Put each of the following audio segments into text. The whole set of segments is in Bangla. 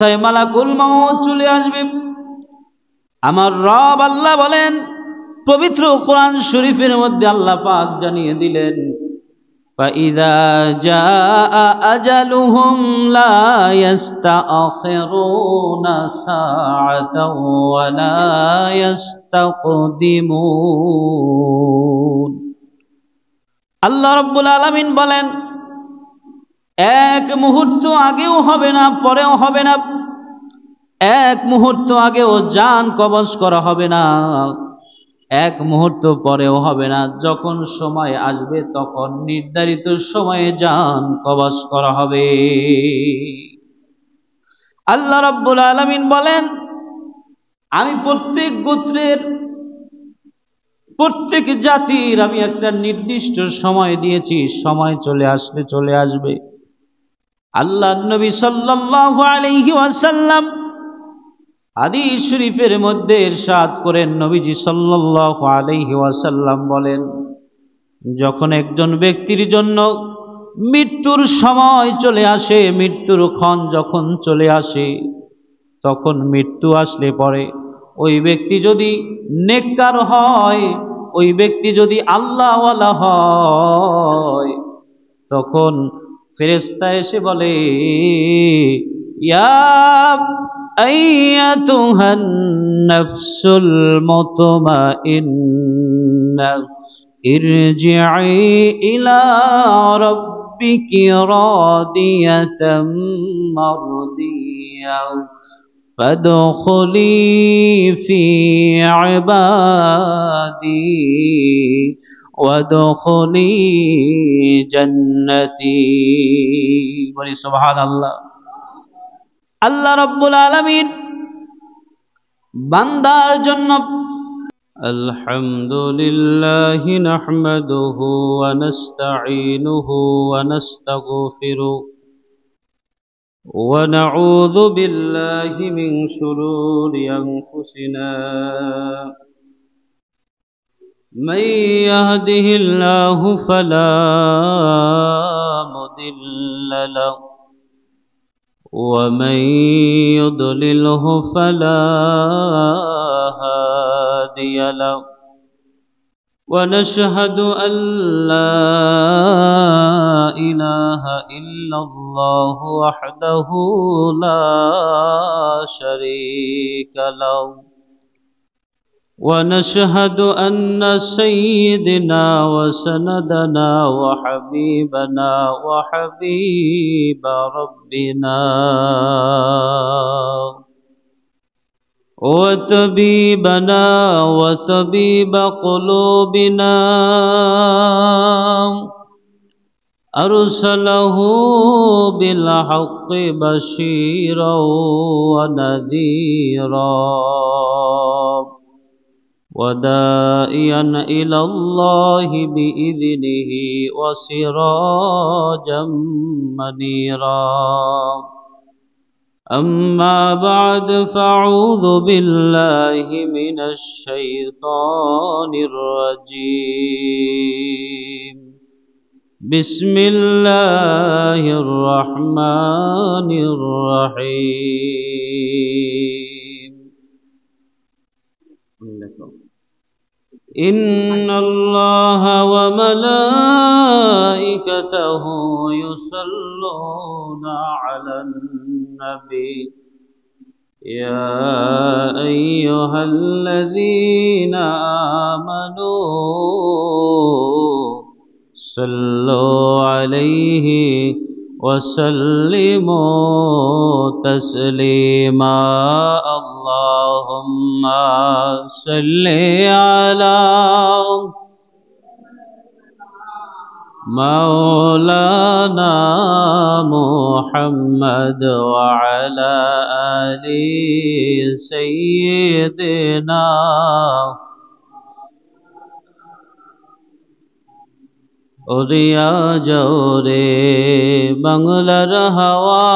তাই মালাকুল মউত চলে আসবে। আমার রব আল্লাহ বলেন পবিত্র কোরআন শরীফের মধ্যে আল্লাহ পাক জানিয়ে দিলেন, ফাইযা জাআ আজালুহুম লা ইস্তাখিরুনা সাআতাও ওয়া লা ইস্তাকদিমুন। আল্লাহ রাব্বুল আলামিন বলেন এক মুহূর্ত আগেও হবে না, পরেও হবে না, এক মুহূর্ত আগেও জান কবজ করা হবে না, এক মুহূর্ত পরেও হবে না। যখন সময় আসবে তখন নির্ধারিত সময়ে জান কবজ করা হবে। আল্লাহ রাব্বুল আলামিন বলেন আমি প্রত্যেক গোত্রের প্রত্যেক জাতির আমি একটা নির্দিষ্ট সময় দিয়েছি, সময় চলে আসলে চলে আসবে। আল্লাহর নবী সাল্লাল্লাহু আলাইহি ওয়াসাল্লাম হাদিস শরীফের মধ্যে ইরশাদ করেন, নবীজি সাল্লাল্লাহু আলাইহি ওয়াসাল্লাম বলেন যখন একজন ব্যক্তির জন্য মৃত্যুর সময় চলে আসে, মৃত্যুর ক্ষণ যখন চলে আসে, তখন মৃত্যু আসলে পরে ওই ব্যক্তি যদি নেককার হয়, ওই ব্যক্তি যদি আল্লাহওয়ালা হয়, তখন ফেরেশতা এসে বলে ইয়া আইয়াতুহান নাফসুল মুতমাইন্না ইরজিই ইলা রাব্বিকি রাদিয়াতাম মারদিয়া ফাদখুলি ফি ইবাদি ওয়াদখুলি জান্নাতি। বলি সুবহানাল্লাহ। আল্লাহ রাব্বুল আলামিন বান্দার জন্য আলহামদুলিল্লাহি নাহমাদুহু ওয়া নাস্তাঈনুহু ওয়া নাস্তাগফিরুহু ওয়া নাউযু বিল্লাহি মিন শুরুরি আনফুসিনা মান ইয়াহদিহিল্লাহু ফালা মুদিল্লা লাহু ومن يضلله فلا هادي له ونشهد أن لا إله إلا الله وحده لا شريك له ونشهد أن سيدنا وسندنا وحبيبنا وحبيب ربنا وطبيبنا وطبيب قلوبنا أرسله بالحق بشيرا ونذيرا وداعيا إلى الله بإذنه وسراجا منيرا أما بعد فأعوذ بالله من الشيطان الرجيم بسم الله الرحمن الرحيم إن الله وملائكته يصلون على النبي يا أيها الذين آمنوا صلوا عليه وسلموا تسليما اللهم صل على مولانا محمد وعلى آل سيدنا ওরিয়া জোরে বাংলার হাওয়া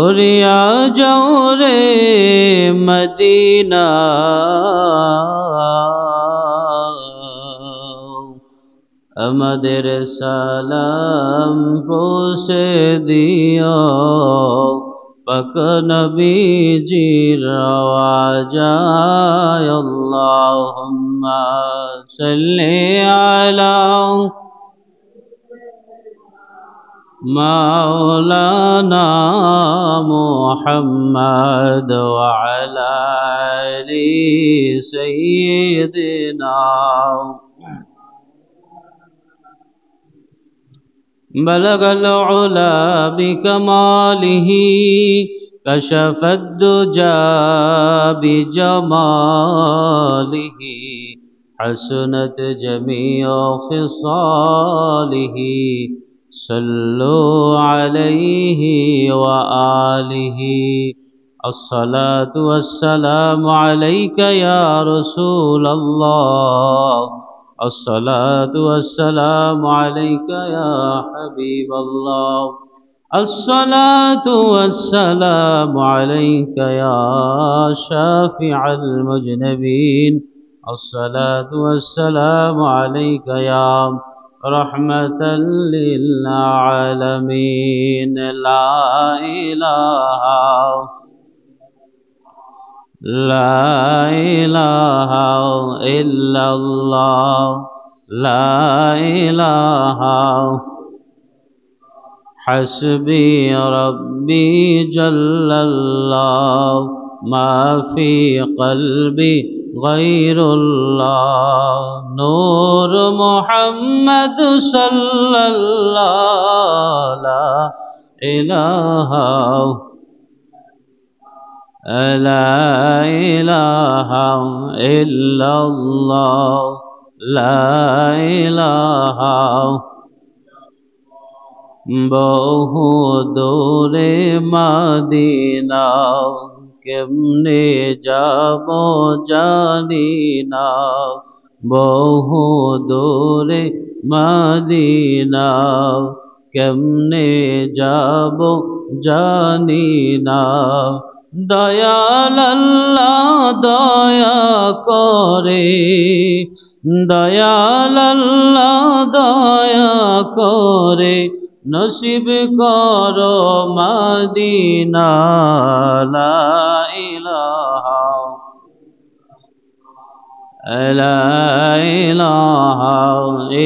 ওরিয়া জোরে মদিনা আমাদের সালাম পৌঁছে দিও পাক নবীজির রওজায় আল্লাহুম্মা সাল্লি আলা মাওলানা মুহাম্মদ ওয়া আলা আলি সাইয়্যিদিনা بلغ العلا بكماله كشف الدجى بجماله حسنت جميع خصاله صلوا عليه وآله الصلاة والسلام عليك يا رسول الله الصلاة والسلام عليك يا حبيب الله الصلاة والسلام عليك يا شافع المذنبين الصلاة والسلام عليك يا رحمة للعالمين لا إله إلا الله لا إله حسبي ربي جل الله ما في قلبي غير الله نور محمد صلى الله لا إله لا إله إلا الله لا إله বহু দূরে মদিনা কেমনে যাব জানি না বহু দূরে মদিনা কেমনে যাব জানি না দয়াল আল্লাহ দয়া করে দয়াল আল্লাহ দয়া করে নসিব করো মদিনা লা ইলাহা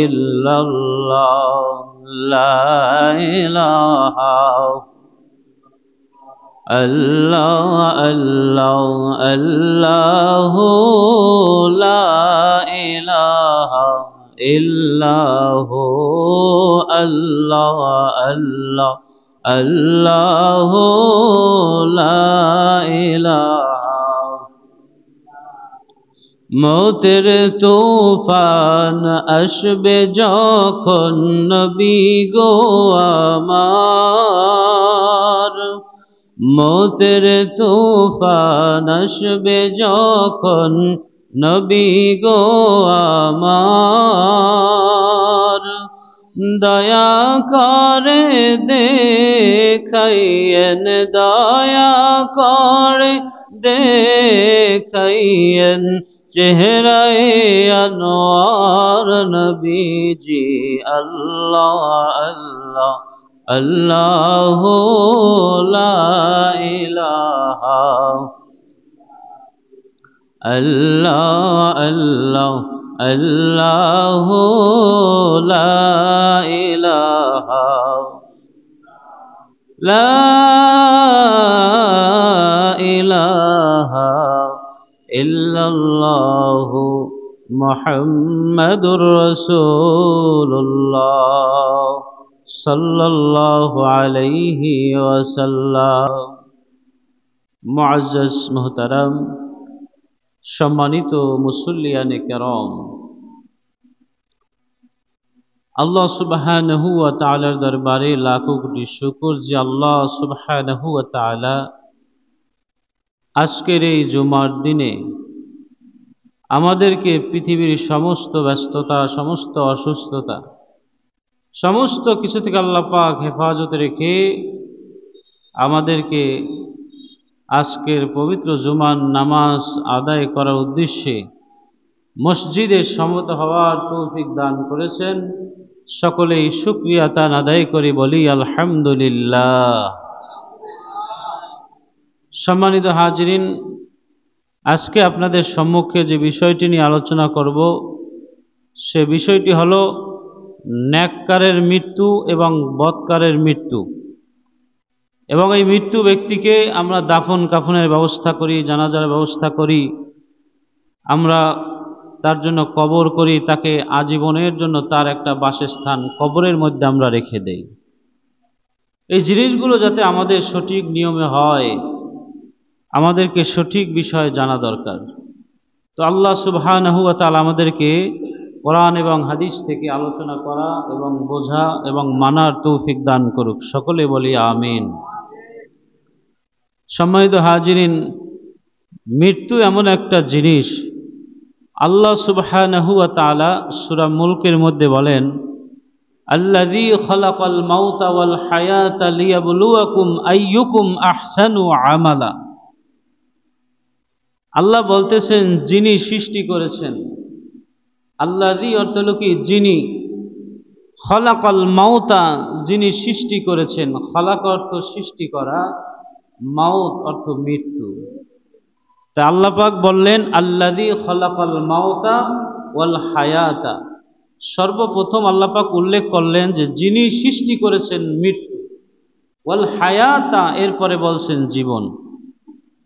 ইল্লাল্লাহ লা ইলাহা الله الله الله لا إله إلا هو الله الله الله لا إله মৌতের তুফান আসবে যখন নবী গো আমার মৌতের তুফান আসবে যখন নবী গো আমার দয়া করে দেখাইয়েন দয়া করে দেখাইয়েন চেহারায়ে আনোয়ার নবীজি আল্লাহ আল্লাহ الله لا إله الله الله الله لا إله لا إله إلا الله محمد رسول الله সাল্লাল্লাহু আলাইহি ওয়াসাল্লাম। মুআজ্জাজ মুহতারাম, সম্মানিত মুসল্লিয়ানে কেরাম, আল্লাহ সুবহানাহু ওয়া তাআলার দরবারে লাখো কোটি শুকর যে আল্লাহ সুবহানাহু ওয়া তাআলা আজকের এই জুমার দিনে আমাদেরকে পৃথিবীর সমস্ত ব্যস্ততা, সমস্ত অসুস্থতা, সমস্ত কিছু থেকে আল্লাহ পাক হেফাজত রেখে আমাদেরকে আজকের পবিত্র জুমার নামাজ আদায় করার উদ্দেশ্যে মসজিদে সমবেত হওয়ার তৌফিক দান করেছেন। সকলেই শুকরিয়া তার আদায় করি, বলি আলহামদুলিল্লাহ। সম্মানিত হাজিরিন, আজকে আপনাদের সম্মুখে যে বিষয়টি নিয়ে আলোচনা করব সে বিষয়টি হলো নেককারের মৃত্যু এবং বদকারের মৃত্যু। এবং এই মৃত্যু ব্যক্তিকে আমরা দাফন কাফনের ব্যবস্থা করি, জানাজার ব্যবস্থা করি, আমরা তার জন্য কবর করি, তাকে আজীবনের জন্য তার একটা বাসস্থান কবরের মধ্যে আমরা রেখে দেই। এই জিনিসগুলো যাতে আমাদের সঠিক নিয়মে হয়, আমাদেরকে সঠিক বিষয় জানা দরকার। তো আল্লাহ সুবহানাহু ওয়া তাআলা আমাদেরকে কোরআন এবং হাদিস থেকে আলোচনা করা এবং বোঝা এবং মানার তৌফিক দান করুক। সকলে বলি আমিন। সম্মানিত হাজিরিন, মৃত্যু এমন একটা জিনিস, আল্লাহ সুবহানাহু ওয়া তাআলা সূরা মুলকের মধ্যে বলেন, আল্লাযী খালাকাল মাউতা ওয়াল হায়াতা লিয়াবলুয়াকুম আইয়ুকুম আহসানু আমালা। আল্লাহ বলতেছেন যিনি সৃষ্টি করেছেন, আল্লাযী অর্থ হলো কি যিনি, খালাকাল মাউতা যিনি সৃষ্টি করেছেন, খালাক অর্থ সৃষ্টি করা, মাউত অর্থ মৃত্যু। তা আল্লাহ পাক বললেন আল্লাযী খালাকাল মাউতা ওয়াল হায়াতা। সর্বপ্রথম আল্লাহ পাক উল্লেখ করলেন যে যিনি সৃষ্টি করেছেন মৃত্যু, ওয়াল হায়াতা এরপরে বলছেন জীবন,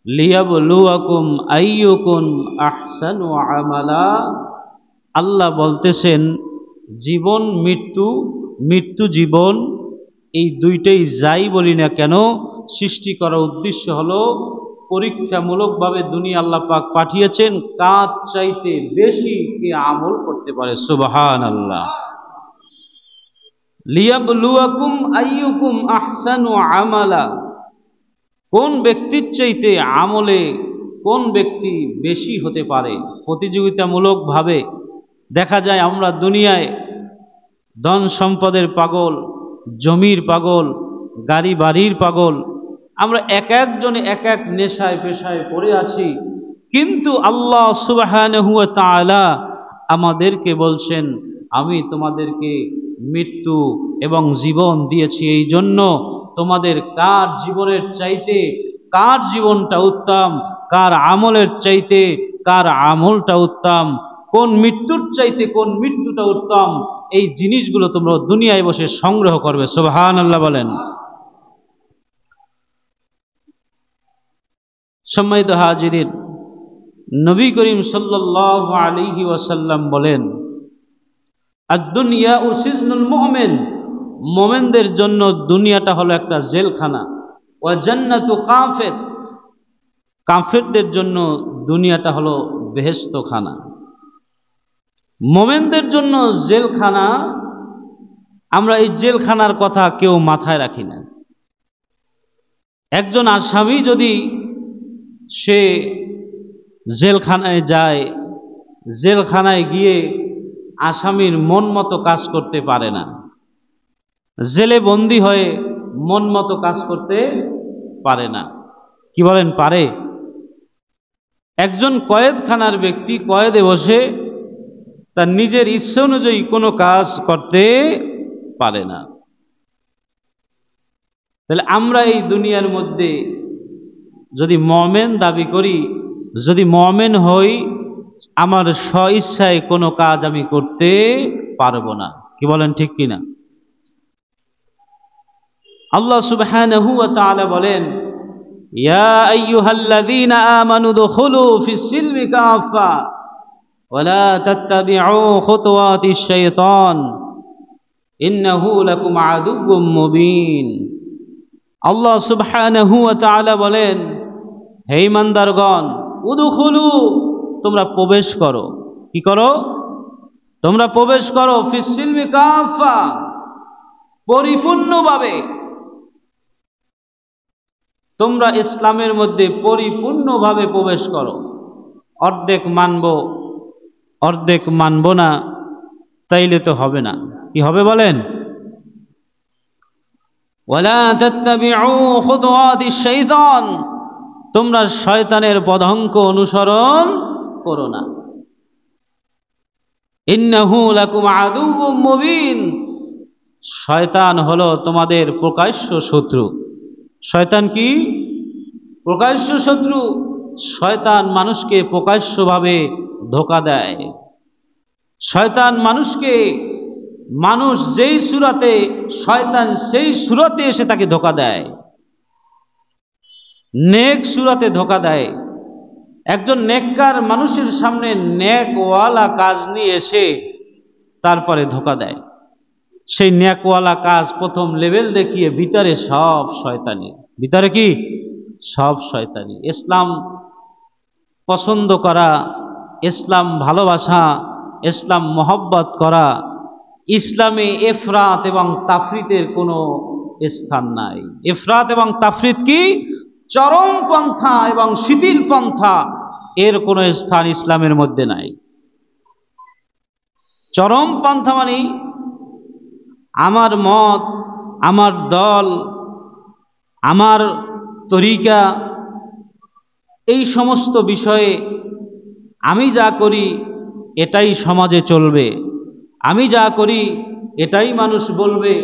লিয়াবলুয়াকুম আইয়ুকুম আহসানু আমালা। আল্লাহ বলতেছেন জীবন মৃত্যু, মৃত্যু জীবন, এই দুইটাই যাই বলি না কেন সৃষ্টি করার উদ্দেশ্য হলো পরীক্ষামূলকভাবে দুনিয়া আল্লাহ পাক পাঠিয়েছেন কার চাইতে বেশি কে আমল করতে পারে। সুবহানাল্লাহ। লিয়াবলুয়াকুম আইয়ুকুম আহসানু আমালা, কোন ব্যক্তির চাইতে আমলে কোন ব্যক্তি বেশি হতে পারে। প্রতিযোগিতামূলকভাবে দেখা যায় আমরা দুনিয়ায় ধন সম্পদের পাগল, জমির পাগল, গাড়ি বাড়ির পাগল, আমরা এক একজনে এক এক নেশায় পেশায় পড়ে আছি। কিন্তু আল্লাহ সুবহানাহু ওয়া তাআলা আমাদেরকে বলছেন আমি তোমাদেরকে মৃত্যু এবং জীবন দিয়েছি এই জন্য তোমাদের কার জীবনের চাইতে কার জীবনটা উত্তম, কার আমলের চাইতে কার আমলটা উত্তম, কোন মৃত্যুর চাইতে কোন মৃত্যুটা উত্তম, এই জিনিসগুলো তোমরা দুনিয়ায় বসে সংগ্রহ করবে। সুবহানাল্লাহ বলেন। সম্মানিত হাজিরিন, নবী করিম সাল্লাল্লাহু আলাইহি ওয়াসাল্লাম বলেন আদ-দুনিয়া সিজনুল মুমিন, মুমিনদের জন্য দুনিয়াটা হলো একটা জেলখানা, ওয়া জান্নাতু কাফির, কাফিরদের জন্য দুনিয়াটা হলো বেহেশতখানা। মুমিনদের জন্য জেলখানা, আমরা এই জেলখানার কথা কেউ মাথায় রাখি না। একজন আসামি যদি সে জেলখানায় যায়, জেলখানায় গিয়ে আসামির মন মতো কাজ করতে পারে না, জেলে বন্দী হয়ে মন মতো কাজ করতে পারে না। কি বলেন, পারে? একজন কয়েদখানার ব্যক্তি কয়েদে বসে তার নিজের ইচ্ছা অনুযায়ী কোনো কাজ করতে পারে না। তাহলে আমরা এই দুনিয়ার মধ্যে যদি মুমিন দাবি করি, যদি মুমিন হই, আমার স্বইচ্ছায় কোনো কাজ আমি করতে পারবো না। কি বলেন, ঠিক কিনা? আল্লাহ সুবহানাহু ওয়া তাআলা বলেন ইয়া আইয়ুহাল্লাযীনা আমানু দুখুলু ফিস সিলমি কাফা ওয়া লা তাত্তাবিউ খুতুওয়াতিশ শাইতান ইন্নাহু লাকুম আদুউম মুবিন। আল্লাহ সুবহানাহু ওয়া তাআলা বলেন হে ঈমানদারগণ, উদখুলু, তোমরা প্রবেশ করো। কি করো? তোমরা প্রবেশ করো ফিস সিলমি কাফা, পরিপূর্ণভাবে তোমরা ইসলামের মধ্যে পরিপূর্ণভাবে প্রবেশ করো। অর্ধেক মানব অর্ধেক মানব না তাইলে তো হবে না। কি হবে বলেন? ওয়ালা তাত্তাবিউ খুতুওয়াতিশ শাইতান, তোমরা শয়তানের পদাঙ্ক অনুসরণ করো না। ইন্নাহু লাকুম আদুউম মুবিন, শয়তান হলো তোমাদের প্রকাশ্য শত্রু। শয়তান কি? প্রকাশ্য শত্রু। শয়তান মানুষকে প্রকাশ্যভাবে ধোঁকা দেয়। শয়তান মানুষকে, মানুষ যেই সূরাতে, শয়তান সেই সূরাতে এসে তাকে ধোঁকা দেয়, নেক সূরাতে ধোঁকা দেয়। একজন নেককার মানুষের সামনে নেকওয়ালা কাজ নিয়ে এসে তারপরে ধোঁকা দেয়। সেই নেকওয়ালা কাজ প্রথম লেভেল দেখিয়ে ভিতরে সব শয়তানি। ভিতরে কি? সব শয়তানি। ইসলাম পছন্দ করা, ইসলাম ভালোবাসা, ইসলাম মহব্বত করা, ইসলামে ইফরাত এবং তাফরিতের কোনো স্থান নাই। ইফরাত এবং তাফরিত কি? চরম পন্থা এবং শিথিল পন্থা, এর কোনো স্থান ইসলামের মধ্যে নাই। চরম পন্থা মানে আমার মত, আমার দল, আমার তরিকা, এই সমস্ত বিষয়ে আমি যা করি এটাই সমাজে চলবে, আমি যা করি এটাই মানুষ বলবে,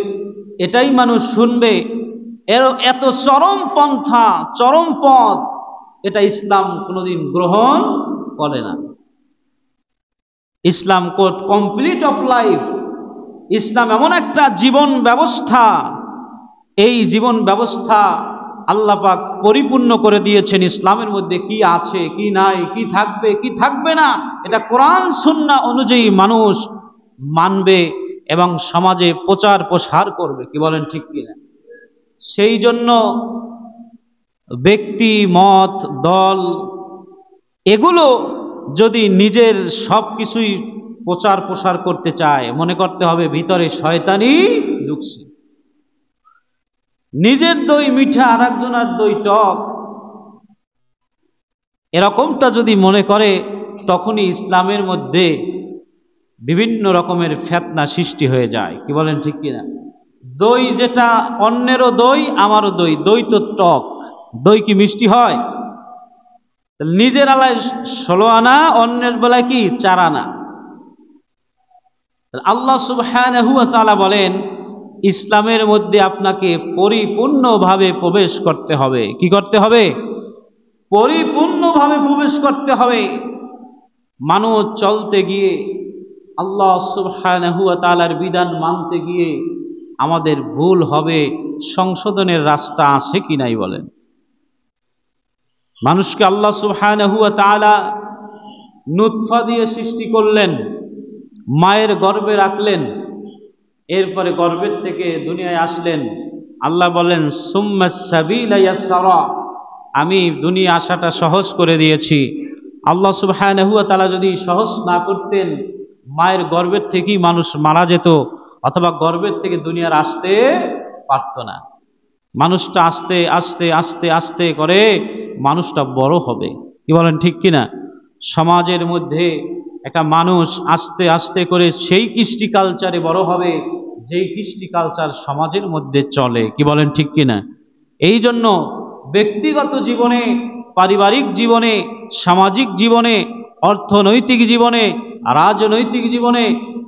এটাই মানুষ শুনবে, এত চরম পন্থা, চরম পথ, এটা ইসলাম কোনোদিন গ্রহণ করে না। ইসলাম কোড কমপ্লিট অফ লাইফ। ইসলাম এমন একটা জীবন ব্যবস্থা, এই জীবন ব্যবস্থা আল্লাহ পাক পরিপূর্ণ করে দিয়েছেন। ইসলামের মধ্যে কি আছে, কি নাই, কি থাকবে, কি থাকবে না, এটা কোরআন সুন্নাহ অনুযায়ী মানুষ মানবে এবং সমাজে প্রচার প্রসার করবে। কি বলেন ঠিক কিনা? সেই জন্য ব্যক্তি, মত, দল, এগুলো যদি নিজের সব কিছুই প্রচার প্রসার করতে চায়, মনে করতে হবে ভিতরে শয়তানি ঢুকছে। নিজের দই মিঠা আর একজনের দই টক, এরকমটা যদি মনে করে, তখনই ইসলামের মধ্যে বিভিন্ন রকমের ফিতনা সৃষ্টি হয়ে যায়। কি বলেন ঠিক কিনা? দই যেটা অন্যেরও দই, আমারও দই, দই তো টক, দই কি মিষ্টি হয়? নিজের আলায় 16 আনা, অন্যের বেলায় কি 4 আনা। আল্লাহ সুবহানাহু ওয়া তাআলা বলেন ইসলামের মধ্যে আপনাকে পরিপূর্ণভাবে প্রবেশ করতে হবে। কি করতে হবে? পরিপূর্ণভাবে প্রবেশ করতে হবে। মানুষ চলতে গিয়ে, আল্লাহ সুবহানাহু ওয়া তাআলার বিধান মানতে গিয়ে আমাদের ভুল হবে, সংশোধনের রাস্তা আছে কি নাই বলেন? মানুষকে আল্লাহ সুবহানাহু ওয়া তাআলা নুতফা দিয়ে সৃষ্টি করলেন, মায়ের গর্ভে রাখলেন, এরপরে গর্ভের থেকে দুনিয়ায় আসলেন। আল্লাহ বলেন সুম্মাস সাবিলা ইয়াসরা, আমি দুনিয়া আসাটা সহজ করে দিয়েছি। আল্লাহ সুবহানাহু ওয়া তাআলা যদি সহজ না করতেন, মায়ের গর্ভের থেকেই মানুষ মারা যেত, অথবা গর্ভের থেকে দুনিয়ার আসতে পারত না। মানুষটা আস্তে আস্তে আস্তে আস্তে করে মানুষটা বড় হবে। কি বলেন ঠিক কিনা? সমাজের মধ্যে একটা মানুষ আস্তে আস্তে করে সেই কৃষ্টি কালচারে বড় হবে, যেই কৃষ্টি কালচার সমাজের মধ্যে চলে। কি বলেন ঠিক কিনা? এই জন্য ব্যক্তিগত জীবনে, পারিবারিক জীবনে, সামাজিক জীবনে, অর্থনৈতিক জীবনে, রাজনৈতিক জীবনে,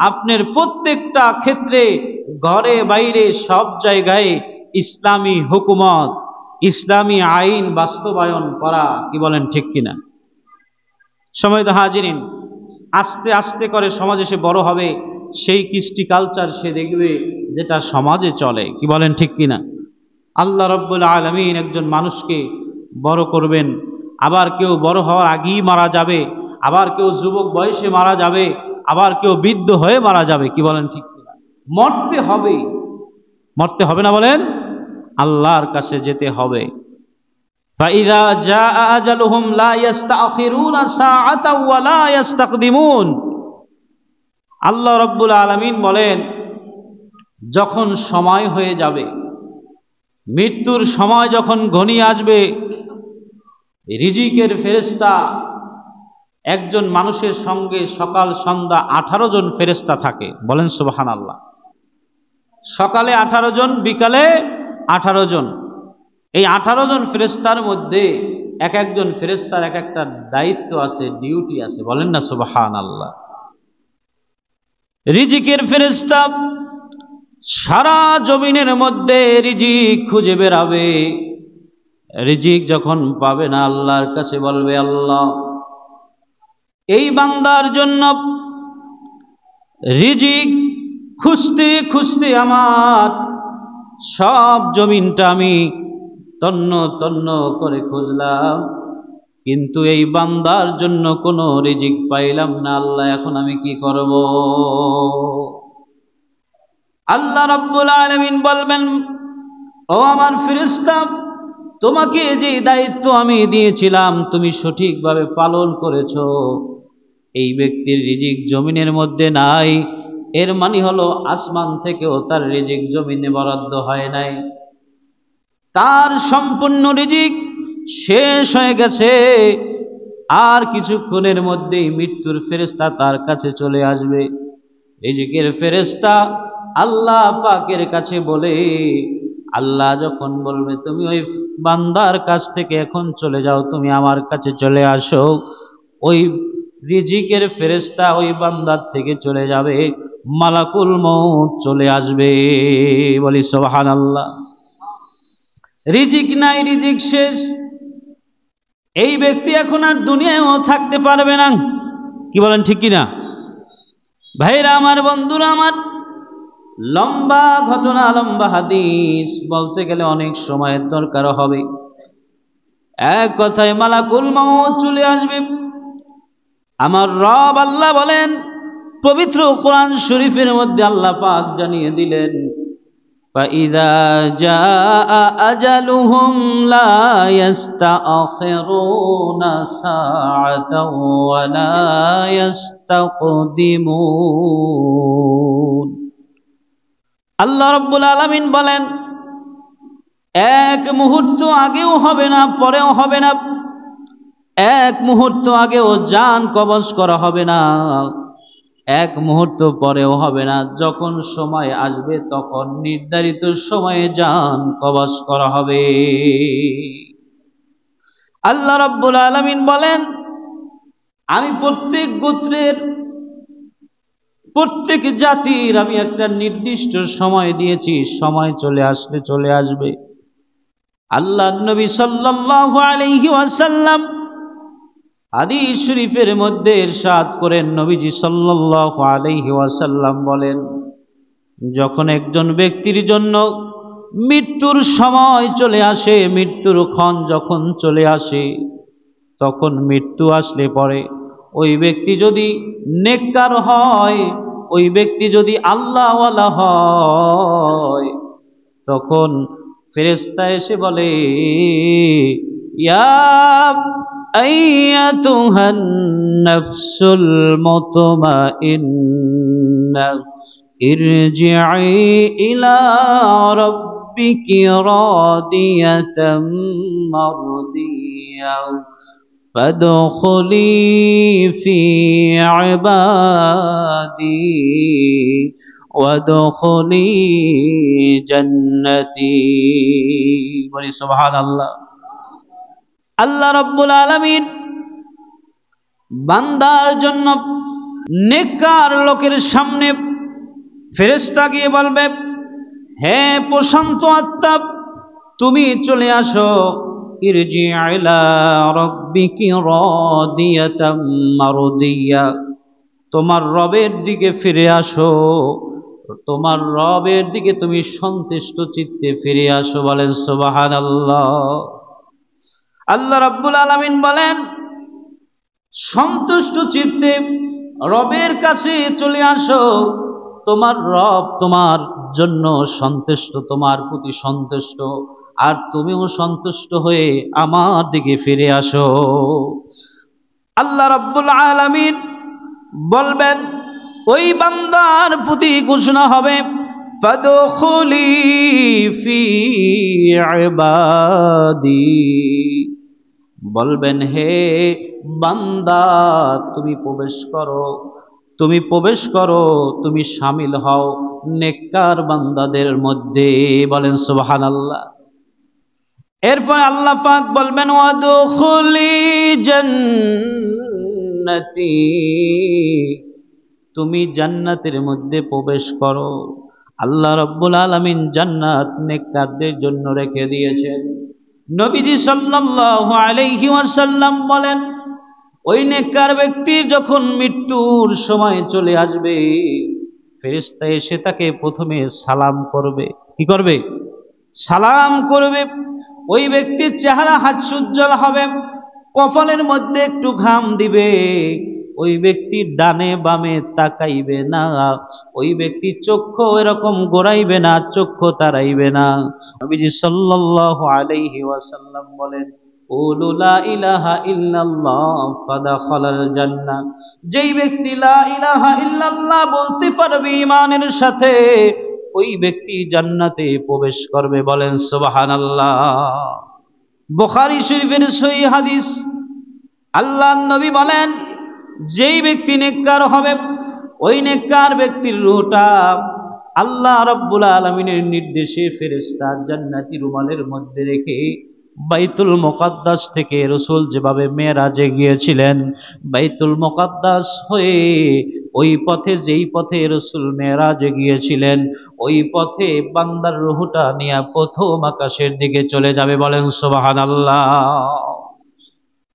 আপনার প্রত্যেকটা ক্ষেত্রে, ঘরে বাইরে সব জায়গায় ইসলামী হুকুমত, ইসলামী আইন বাস্তবায়ন করা। কি বলেন ঠিক কিনা? সম্মানিত হাজিরিন, আস্তে আস্তে করে সমাজে সে বড় হবে, সেই কৃষ্টি কালচার সে দেখবে যেটা সমাজে চলে। কি বলেন ঠিক কিনা? আল্লাহ রাব্বুল আলামিন একজন মানুষকে বড় করবেন, আবার কেউ বড় হওয়ার আগেই মারা যাবে, আবার কেউ যুবক বয়সে মারা যাবে, আবার কেউ বৃদ্ধ হয়ে মারা যাবে। কি বলেন ঠিক কিনা? মরতে হবে, মরতে হবে না বলেন? আল্লাহর কাছে যেতে হবে। ফাইযা জাআ আজালুহুম লা ইস্তাখিরুনা সাআতাও ওয়া লা ইস্তাকদিমুন। আল্লাহ রাব্বুল আলামিন বলেন যখন সময় হয়ে যাবে, মৃত্যুর সময় যখন ঘনিয়ে আসবে, রিজিকের ফেরেশতা, একজন মানুষের সঙ্গে সকাল সন্ধ্যা 18 জন ফেরেশতা থাকে। বলেন সুবহানাল্লাহ। সকালে 18 জন, বিকালে 18 জন। এই 18 জন ফেরেশতার মধ্যে এক একজন ফেরেশতার এক একটা দায়িত্ব আছে, ডিউটি আছে। বলেন না সুবহানাল্লাহ। রিজিকের ফেরেশতা সারা জমিনের মধ্যে রিজিক খুঁজে বেড়াবে। রিজিক যখন পাবে না, আল্লাহর কাছে বলবে, আল্লাহ এই বান্দার জন্য রিজিক খুঁজতে খুঁজতে আমার সব জমিনটা আমি তন্ন তন্ন করে খুঁজলাম, কিন্তু এই বান্দার জন্য কোনো রিজিক পাইলাম না। আল্লাহ এখন আমি কি করব? আল্লাহ রাব্বুল আলামিন বলবেন, ও আমার ফেরেশতা, তোমাকে যে দায়িত্ব আমি দিয়েছিলাম তুমি সঠিকভাবে পালন করেছো। এই ব্যক্তির রিজিক জমিনের মধ্যে নাই, এর মানে হলো আসমান থেকেও তার রিজিক জমিনে বরাদ্দ হয় নাই, তার সম্পূর্ণ রিজিক শেষ হয়ে গেছে। আর কিছুক্ষণের মধ্যেই মৃত্যুর ফেরেশতা তার কাছে চলে আসবে। রিজিকের ফেরেশতা আল্লাহ পাকের কাছে বলে, আল্লাহ যখন বলবে তুমি ওই বান্দার কাছ থেকে এখন চলে যাও, তুমি আমার কাছে চলে আসো, ওই রিজিকের ফেরেশতা ওই বান্দার থেকে চলে যাবে, মালাকুল মউত চলে আসবে। বলি সুবহানাল্লাহ। রিজিক নাই, রিজিক শেষ। এই ব্যক্তি এখন আর দুনিয়ায়ও থাকতে পারবে না। কি বলেন, ঠিক কিনা ভাইরা আমার, বন্ধুরা আমার? লম্বা ঘটনা, লম্বা হাদিস, বলতে গেলে অনেক সময়ের দরকার হবে। এক কথায় মালাকুল মউত চলে আসবে। আমার রব আল্লাহ বলেন, পবিত্র কোরআন শরীফের মধ্যে আল্লাহ পাক জানিয়ে দিলেন, فَإِذَا جَاءَ أَجَلُهُمْ لَا يَسْتَأْخِرُونَ سَاعَةً وَلَا يَسْتَقْدِمُونَ। আল্লাহ রাব্বুল আলামিন বলেন, এক মুহূর্ত আগেও হবে না, পরেও হবে না। এক মুহূর্ত আগেও জান কবজ করা হবে না, এক মুহূর্ত পরেও হবে না। যখন সময় আসবে তখন নির্ধারিত সময়ে জান কবজ করা হবে। আল্লাহ রাব্বুল আলামিন বলেন, আমি প্রত্যেক গোত্রের, প্রত্যেক জাতির আমি একটা নির্দিষ্ট সময় দিয়েছি, সময় চলে আসলে চলে আসবে। আল্লাহ নবী সাল্লাল্লাহু আলাইহি ওয়াসাল্লাম হাদিস শরীফের মধ্যে ইরশাদ করেন, নবীজি সাল্লাল্লাহু আলাইহি ওয়াসাল্লাম বলেন, যখন একজন ব্যক্তির জন্য মৃত্যুর সময় চলে আসে, মৃত্যুর ক্ষণ যখন চলে আসে, তখন মৃত্যু আসলে পরে ওই ব্যক্তি যদি নেককার হয়, ওই ব্যক্তি যদি আল্লাহওয়ালা হয়, তখন ফেরেশতা এসে বলে, ইয়া আইয়াতুহান নাফসুল মুতমাইন্নাহ ইরজিই ইলা রাব্বিকি রাদিয়াতাম মারদিয়া ফাদখুলি ফি ইবাদি ওয়াদখুলি জান্নাতি। বলি সুবহানাল্লাহ। আল্লাহ রাব্বুল আলামিন বান্দার জন্য নেককার লোকের সামনে ফেরেশতা গিয়ে বলবে, হে প্রশান্ত আত্মা, তুমি চলে আসো, ইরজিই ইলা রাব্বিকি রাদিয়াতাম মারদিয়া, তোমার রবের দিকে ফিরে আসো, তোমার রবের দিকে তুমি সন্তুষ্ট চিত্তে ফিরে আসো। বলেন সুবহানাল্লাহ। আল্লাহ রাব্বুল আলামিন বলেন, সন্তুষ্ট চিত্তে রবের কাছে চলে আসো, তোমার রব তোমার জন্য সন্তুষ্ট, তোমার প্রতি সন্তুষ্ট, আর তুমিও সন্তুষ্ট হয়ে আমার দিকে ফিরে আসো। আল্লাহ রাব্বুল আলামিন বলবেন, ওই বান্দার প্রতি ঘোষণা হবে, ফাদখুলি ফি ইবাদি, বলবেন, হে বান্দা, তুমি প্রবেশ করো, তুমি প্রবেশ করো, তুমি শামিল হও নেককার বান্দাদের মধ্যে। বলেন সুবহানাল্লাহ। এরপর আল্লাহ পাক বলবেন, ওয়াদখুলি জান্নাতি, তুমি জান্নাতের মধ্যে প্রবেশ করো। আল্লাহ রাব্বুল আলামিন জান্নাত নেককারদের জন্য রেখে দিয়েছেন। নবীজি সাল্লাল্লাহু আলাইহি ওয়াসাল্লাম বলেন, ওই নেককার ব্যক্তির যখন মৃত্যুর সময় চলে আসবে, ফেরেশতা এসে তাকে প্রথমে সালাম করবে। কি করবে? সালাম করবে। ওই ব্যক্তির চেহারা হাস্যোজ্জ্বল হবে, কপালের মধ্যে একটু ঘাম দিবে। ওই ব্যক্তির ডানে বামে তাকাইবে না, ওই ব্যক্তি চক্ষু এরকম গোড়াইবে না, চক্ষু তারাইবে না। নবীজি সাল্লাল্লাহু আলাইহি ওয়াসাল্লাম বলেন, কুলু লা ইলাহা ইল্লাল্লাহ ফাদাখালাল জান্নাহ। যেই ব্যক্তি লা ইলাহা ইল্লাল্লাহ বলতে পারবে ঈমানের সাথে, ওই ব্যক্তি জান্নাতে প্রবেশ করবে। বলেন সুবহানাল্লাহ। বুখারী শরীফের সহিহ হাদিস, আল্লাহর নবী বলেন, যেই ব্যক্তি নেককার হবে, ওই নেককার ব্যক্তির রূহটা আল্লাহ রাব্বুল আলামিনের নির্দেশে ফেরেশতা জান্নাতি রুমালের মধ্যে রেখে বাইতুল মুকাদ্দাস থেকে রাসূল যেভাবে মেরাজে গিয়েছিলেন, বাইতুল মুকাদ্দাস হয়ে ওই পথে, যেই পথে রাসূল মেরাজে গিয়েছিলেন, ওই পথে বান্দার রূহটা নিয়ে প্রথম আকাশের দিকে চলে যাবে। বলেন সুবহানাল্লাহ।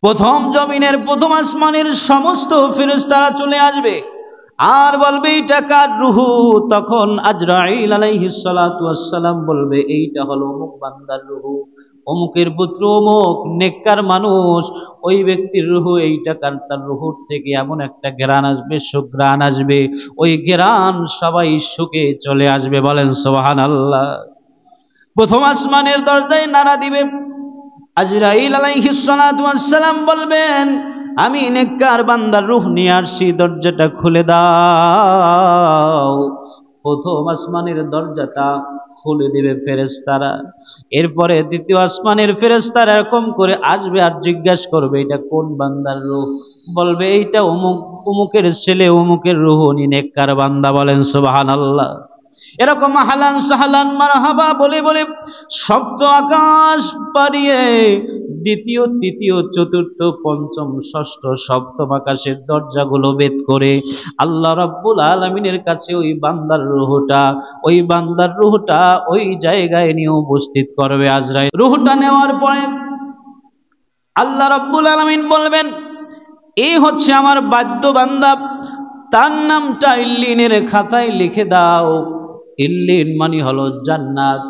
প্রথম জমিনের, প্রথম আসমানের সমস্ত ফেরেশতারা চলে আসবে আর বলবে, এইটা কার রূহু? তখন আজরাইল আলাইহিস সালাতু ওয়াস সালাম বলবে, এইটা হলো অমুক বান্দার রূহু, অমুকের পুত্র অমুক নেককার মানুষ, ওই ব্যক্তির রূহু এইটা। কার? তার রূহুর থেকে এমন একটা ঘ্রাণ আসবে, সুঘ্রাণ আসবে, ওই ঘ্রাণ সবাই শুকে চলে আসবে। বলেন সুবহানাল্লাহ। প্রথম আসমানের দরজায় নাড়া দিবে। আজরাইল আলাইহিস সালাতু ওয়াস সালাম বলবেন, আমি নেককার বান্দার রূহ নিয়ে আসছি, দরজাটা খুলে দাও। প্রথম আসমানের দরজাটা খুলে দিবে ফেরেশতারা। এরপরে দ্বিতীয় আসমানের ফেরেশতারা এরকম করে আসবে আর জিজ্ঞাসা করবে, এটা কোন বান্দার রূহ? বলবে, এইটা অমুক, অমুকের ছেলে, অমুকের রূহ, উনি নেককার বান্দা। বলেন সুবহানাল্লাহ। এরকম আহলান সাহলান মারহাবা বলে বলে সপ্ত আকাশ পাড়িয়ে দ্বিতীয়, তৃতীয়, চতুর্থ, পঞ্চম, ষষ্ঠ, সপ্তম আকাশের দরজাগুলো ভেদ করে আল্লাহ রাব্বুল আলামিনের কাছে ওই বান্দার রূহটা, ওই বান্দার রূহটা ওই জায়গায় নিয়ে উপস্থিত করবে আজরাইল। রূহটা নেওয়ার পরে আল্লাহ রাব্বুল আলামিন বলবেন, এই হচ্ছে আমার বাধ্য বান্দা, তার নামটা ইল্লিনের খাতায় লিখে দাও। ইল্লিন মানে হলো জান্নাত।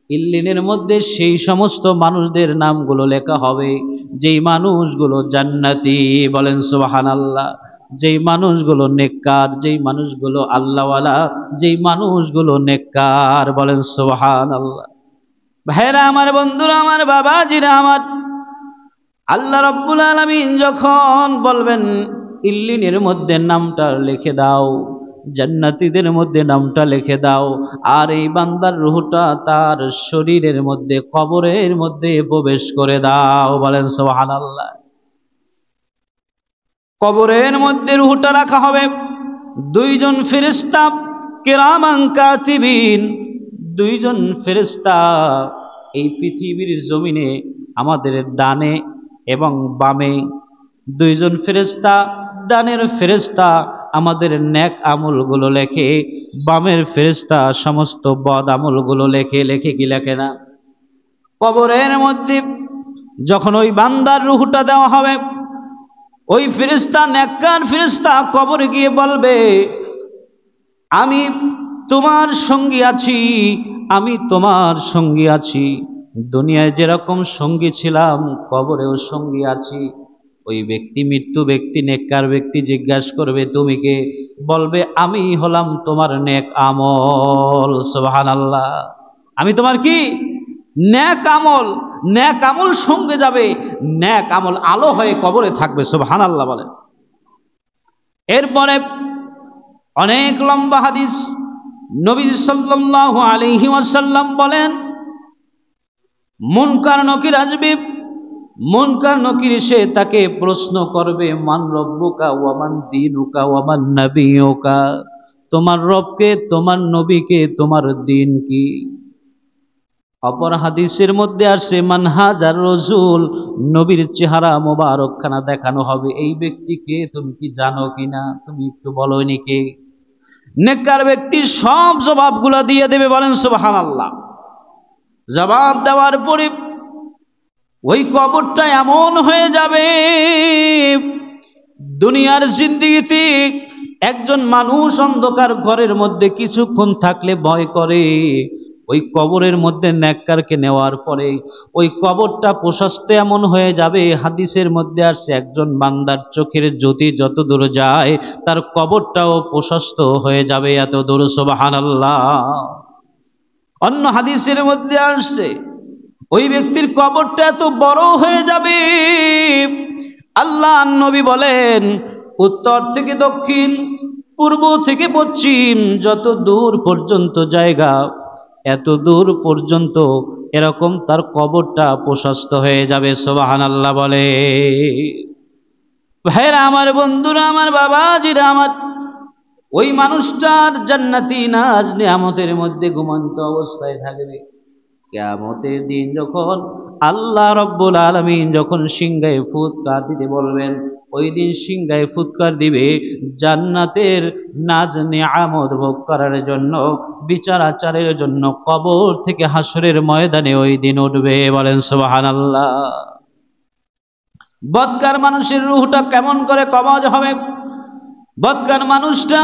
ইল্লিনের মধ্যে সেই সমস্ত মানুষদের নামগুলো লেখা হবে যেই মানুষগুলো জান্নাতি। বলেন সুবহানাল্লাহ। যেই মানুষগুলো নেককার, যেই মানুষগুলো আল্লাহওয়ালা, যেই মানুষগুলো নেককার। বলেন সুবহানাল্লাহ। ভাইরা আমার, বন্ধুরা আমার, বাবাজিরা আমার, আল্লাহ রাব্বুল আলামিন যখন বলবেন ইল্লিনের মধ্যে নামটা লিখে দাও, জান্নাতীদের মধ্যে নামটা লিখে দাও, আর এই বান্দার রূহটা তার শরীরের মধ্যে, কবরের মধ্যে প্রবেশ করে দাও। বলেন সুবহানাল্লাহ। কবরের মধ্যে রূহটা রাখা হবে। দুইজন ফেরেশতা কিরামান কাতিবিন, দুইজন ফেরেশতা এই পৃথিবীর জমিনে আমাদের ডানে এবং বামে, দুইজন ফেরেশতা, ডানের ফেরেশতা আমাদের নেক আমলগুলো লেখে, বামের ফেরেশতা সমস্ত বদ আমলগুলো লেখে। লেখে কি লেখে না? কবরের মধ্যে যখন ওই বান্দার রূহটা দেওয়া হবে, ওই ফেরেশতা, নেককার ফেরেশতা কবরে গিয়ে বলবে, আমি তোমার সঙ্গী আছি, আমি তোমার সঙ্গী আছি। দুনিয়ায় যেরকম সঙ্গী ছিলাম, কবরেও সঙ্গী আছি। ওই ব্যক্তি, মৃত্যু ব্যক্তি, নেককার ব্যক্তি জিজ্ঞাসা করবে, তুমি কে? বলবে, আমি হলাম তোমার নেক আমল। সুবহানাল্লাহ। আমি তোমার কি? নেক আমল। নেক আমল সঙ্গে যাবে, নেক আমল আলো হয়ে কবরে থাকবে। সুবহানাল্লাহ বলে। এরপরে অনেক লম্বা হাদিস, নবী সাল্লাল্লাহু আলাইহি ওয়াসাল্লাম বলেন, মুনকার নকির আসবে। মুনকার নকির এসে তাকে প্রশ্ন করবে, মান রব্বুকা ওয়া মান দীনুকা ওয়া মান নাবিয়ুকা। তোমার রবকে, তোমার নবীকে, তোমার দিন কি? অপর হাদিসের মধ্যে আসছে মানহাজার রসুল, নবীর চেহারা মোবারকখানা দেখানো হবে। এই ব্যক্তিকে তুমি কি জানো কিনা, তুমি একটু বলো নি কে? নেককার ব্যক্তির সব জবাবগুলা দিয়ে দেবে, বলেন সুবহানাল্লাহ। জবাব দেওয়ার পরে ওই কবরটা এমন হয়ে যাবে, দুনিয়ার জিন্দেগিতে একজন মানুষ অন্ধকার ঘরের মধ্যে কিছুক্ষণ থাকলে ভয় করে, ওই কবরের মধ্যে নেককারকে নেওয়ার পরে ওই কবরটা প্রশস্ত এমন হয়ে যাবে, হাদিসের মধ্যে আসছে একজন বান্দার চোখের জ্যোতি যত দূর যায় তার কবরটাও প্রশস্ত হয়ে যাবে, এত দূর। সুবহানাল্লাহ। অন্য হাদিসের মধ্যে আসছে ওই ব্যক্তির কবরটা এত বড় হয়ে যাবে, আল্লাহর নবী বলেন উত্তর থেকে দক্ষিণ, পূর্ব থেকে পশ্চিম যত দূর পর্যন্ত জায়গা, এত দূর পর্যন্ত এরকম তার কবরটা প্রশস্ত হয়ে যাবে। সুবহানাল্লাহ বলে। ভাইরা আমার, বন্ধুরা আমার, বাবাজিরা আমার, ওই মানুষটার জান্নাতি নাজ নিয়ামতের মধ্যে ঘুমন্ত অবস্থায় থাকবে। কিয়ামতের দিন যখন আল্লাহ রব্বুল আলামিন যখন সিংহায় ফুৎকার দিতে বলবেন, ওই দিন সিংহায় ফুৎকার দিবে জান্নাতের নাজ নিয়ামত ভোগ করার জন্য, বিচার আচারের জন্য কবর থেকে হাসরের ময়দানে ওই দিন উঠবে, বলেন সুবহানাল্লাহ। বদকার মানুষের রূহটা কেমন করে কবজ হবে? বদকার মানুষটা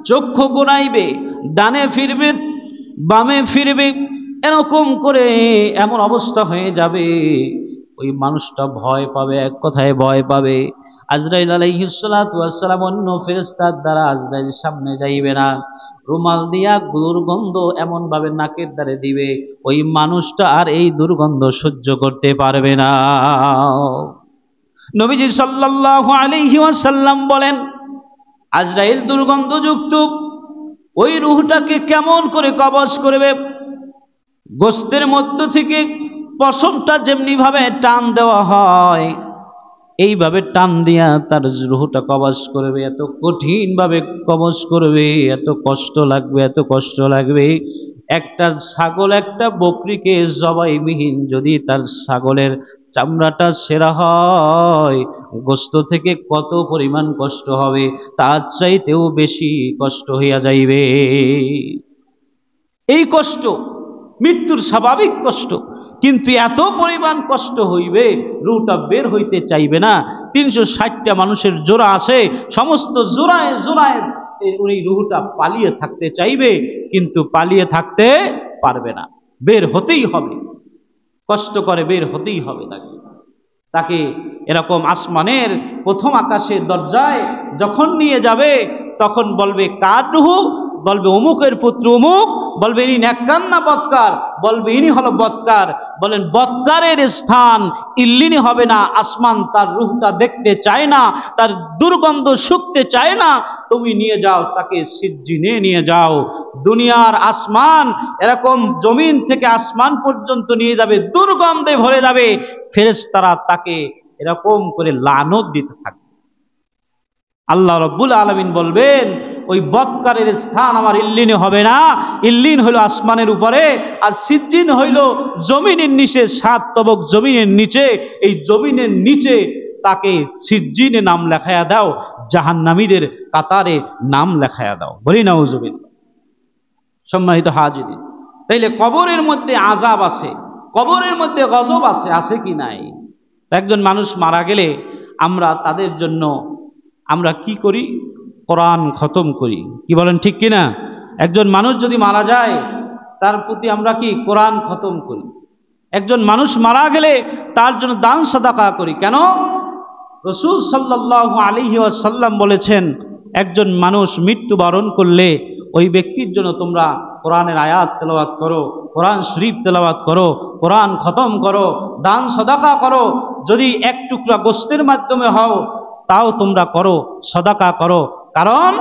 চক্ষু ঘুরাইবে, ডানে ফিরবে বামে ফিরবে, এরকম করে এমন অবস্থা হয়ে যাবে ওই মানুষটা ভয় পাবে, এক কথায় ভয় পাবে। আজরাইল আলাইহিস সালাতু ওয়াস সালাম অন্য ফেরেশতার দ্বারা আজরাইল সামনে যাইবে না, রুমাল দিয়া দুর্গন্ধ এমন ভাবে নাকের দ্বারে দিবে ওই মানুষটা আর এই দুর্গন্ধ সহ্য করতে পারবে না। নবীজি সাল্লাল্লাহু আলাইহি ওয়াসাল্লাম বলেন আজরাইল দুর্গন্ধযুক্ত ওই রূহটাকে কেমন করে কবজ করবে? গোস্তের মধ্য থেকে পশমটা যেমনি ভাবে টান দেওয়া হয় এইভাবে টান দিয়া তার রূহটা কবজ করবে, এত কঠিন ভাবে কবজ করবে, এত কষ্ট লাগবে, এত কষ্ট লাগবে। একটা ছাগল একটা বকরিকে জবাইবিহীন যদি তার ছাগলের চামড়াটা সেরা হয়, গোস্ত থেকে কত পরিমাণ কষ্ট হবে, তার চাইতেও বেশি কষ্ট হইয়া যাইবে। এই কষ্ট মৃত্যুর স্বাভাবিক কষ্ট, কিন্তু এত পরিমাণ কষ্ট হইবে রূহটা বের হইতে চাইবে না। 360টা মানুষের জোড়া আছে, সমস্ত জোড়ায় জোড়ায় উনি রূহটা পালিয়ে থাকতে চাইবে, কিন্তু পালিয়ে থাকতে পারবে না, বের হতেই হবে, কষ্ট করে বের হতেই হবে তাকে। এরকম আসমানের প্রথম আকাশের দরজায় যখন নিয়ে যাবে তখন বলবে কার রূহ? বলবে অমুকের পুত্র অমুক। বলবে ইনি নেককার না বদকার? বলবে ইনি হলো বদকার। বলেন বদকারের স্থান ইল্লিনি হবে না, আসমান তার রূহটা দেখতে চায় না, তার দুর্গন্ধ শুকতে চায় না, তুমি নিয়ে যাও তাকে সিজ্জিনে নিয়ে যাও। দুনিয়ার আসমান এরকম জমিন থেকে আসমান পর্যন্ত নিয়ে যাবে, দুর্গন্ধে ভরে যাবে, ফেরেশতারা তাকে এরকম করে লানত দিতে থাকবে। আল্লাহ রাব্বুল আলামিন বলবেন ওই বদকারের স্থান আমার ইল্লিনে হবে না, ইল্লিন হইল আসমানের উপরে, আর সিজ্জিন হইল জমিনের নিচে, 7 তবক জমিনের নিচে। এই জমিনের নিচে তাকে সিজ্জিনে নাম লেখায়া দাও, জাহান্নামীদের কাতারে নাম লেখায়া দাও। বলি নাউজুবিল্লাহ। সম্মানিত হাজিরিন, তাইলে কবরের মধ্যে আযাব আছে, কবরের মধ্যে গজব আছে, আছে কি নাই? একজন মানুষ মারা গেলে আমরা তাদের জন্য আমরা কি করি? কোরআন খতম করি, কি বলেন ঠিক কিনা? একজন মানুষ যদি মারা যায় তার প্রতি আমরা কি কোরআন খতম করি। একজন মানুষ মারা গেলে তার জন্য দান সাদাকা করি। কেন? রাসূল সাল্লাল্লাহু আলাইহি ওয়াসাল্লাম বলেছেন একজন মানুষ মৃত্যুবরণ করলে ওই ব্যক্তির জন্য তোমরা কোরআনের আয়াত তেলাওয়াত করো, কোরআন শরীফ তেলাওয়াত করো, কোরআন খতম করো, দান সাদাকা করো। যদি এক টুকরা গোশতের মাধ্যমে হও তাও তোমরা করো, সাদাকা করো। কারণ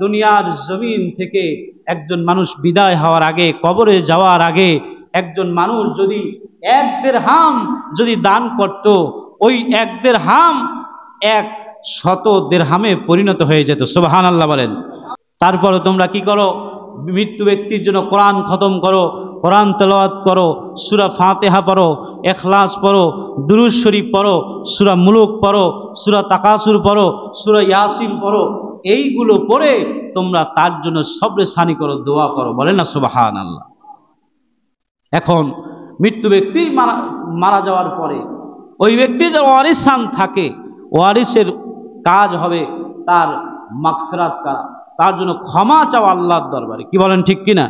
দুনিয়ার জমিন থেকে একজন মানুষ বিদায় হওয়ার আগে, কবরে যাওয়ার আগে একজন মানুষ যদি 1 দিরহাম যদি দান করত, ওই 1 দিরহাম 100 দিরহামে পরিণত হয়ে যেত। সুবহানাল্লাহ বলেন। তারপরে তোমরা কি করো? মৃত্যু ব্যক্তির জন্য কোরআন খতম করো, কোরআন তেলাওয়াত করো, সূরা ফাতিহা পড়ো, ইখলাস পড়ো, দুরূদ শরীফ পড়ো, সূরা মুলুক পড়ো, সূরা তাকাসুর পড়ো, সূরা ইয়াসিন পড়ো, এইগুলো পড়ে তোমরা তার জন্য সবরে সানি করো, দোয়া করো। বলেন না সুবহানাল্লাহ। এখন মৃত্যু ব্যক্তি মারা যাওয়ার পরে ওই ব্যক্তি যে ওয়ারিসান থাকে, ওয়ারিসের কাজ হবে তার মাগফিরাত করা, তার জন্য ক্ষমা চাওয়া আল্লাহর দরবারে। কি বলেন ঠিক কিনা?